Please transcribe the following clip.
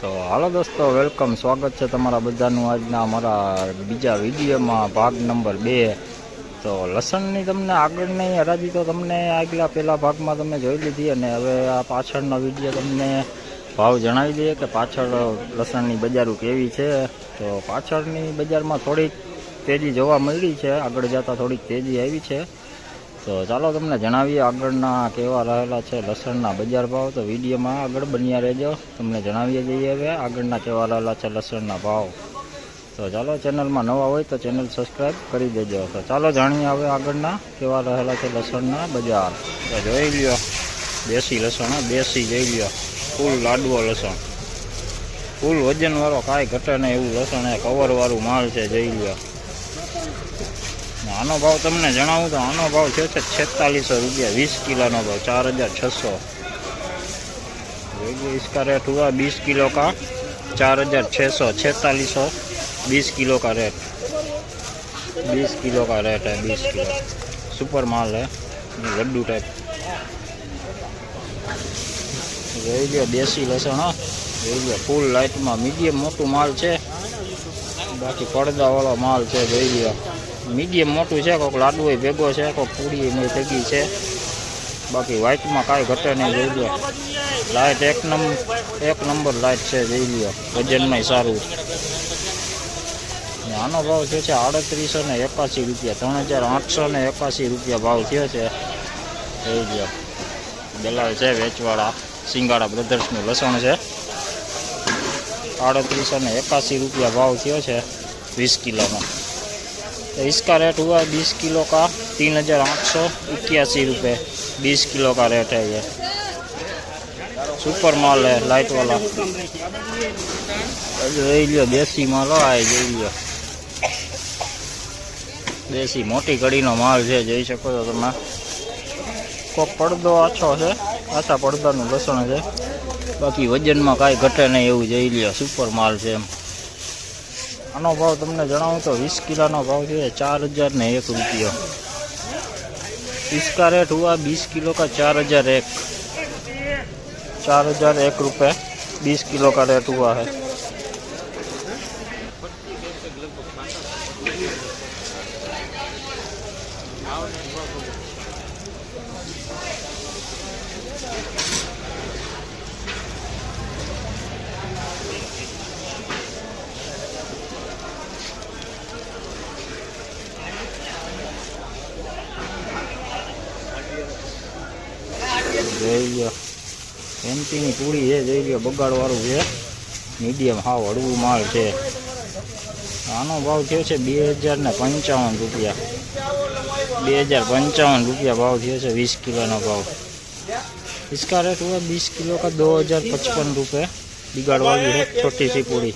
तो हालो दोस्तों वेलकम स्वागत है तमारा बधानु आजना अमरा बीजा विडियो में भाग नंबर 2। तो लसणनी तमने आगळनी हराजी तो तमने आगला पहला भाग में तमे जोई लीधी अने हवे आ पाछळनो विडियो तमने भाव जणावी दीए कि पाछळ लसणनी बजारू केवी छे। तो पाछळनी बजार में थोड़ी तेजी जोवा मळी छे, आगळ जता थोड़ी तेजी आवी छे। तो चलो तमने जणावीए आगळना केवा रहेला छे लसणना बजार भाव। तो विडियो में आगळ बन्या रहेजो, तमने जणावीए जईए हवे आगळना केवा रहेला छे लसणना भाव। तो चलो चेनल में नवा होय तो चेनल सब्सक्राइब करी देजो। तो चलो जाणीए हवे आगळना केवा रहेला छे लसणना बजार। तो जोई ल्यो देसी लसण, देसी जोई ल्यो, फूल लाडવો लसण, फूल वजन वाळो काई घटे नहीं एवुं लसण है, कवर वाळुं माल छे जोई ल्यो। आनो भाव तमने जणावुं तो आनो भाव छे 4600 रुपया 20 किलो नो भाव 4600। इसका रेट हुआ 20 किलो का 4600, 4600 20 किलो का रेट, 20 किलो का रेट है, 20 किलो सुपर माल है, लड्डू टाइप। देसी लसण हाँ फूल लाइट में मीडियम मोटू माल है, बाकी પડદા वाला माल है। જોઈ લ્યો मीडियम मोटू है, कोक लाडू भेगो है, कोक पूड़ी नहीं भेगी है, बाकी व्हाइट में काई घटे नहीं। જોઈ લ્યો लाइट एक नंबर लाइट है, જોઈ લ્યો वजन में सारू। आनो भाव थयो छे 3881 रुपया, 3881 रुपया भाव थयो छे। જોઈ લ્યો दलाल है वेचवाड़ा सिंगाड़ा ब्रदर्स नु लसण है, 3881 रुपया भाव थयो छे 20 किलो में। तो इसका रेट हुआ 20 किलो का 3881 रुपये, 20 किलो का रेट है। ये सुपर माल है लाइट वाला। જોઈ લ્યો देसी माल आए, જોઈ લ્યો देसी मोटी कड़ीनो माल है, જોઈ શકો છો તમે। कोक પડદો आछो है, आछा પડદાनु लसण है, बाकी वजन में काई घटे नहीं एवं। જોઈ લ્યો सुपर माल है। आनो भाव तमने जणावुं तो 20 किलो नो भाव है 4001 रुपया। इसका रेट हुआ 20 किलो का 4001 रुपये, 20 किलो का रेट हुआ है। જોઈ લ્યો એમપીની પૂડી છે, જોઈ લ્યો બગાડવાળું છે, મીડિયમ હાવ હળવું માલ છે। આનો ભાવ થયો છે 2055 रुपया, 2055 रुपया भाव थयो છે 20 किलो नो भाव। इसका रेट हुआ 20 किलो का 2055 रुपये, बिगाड़ वाली है छोटी सी पूड़ी।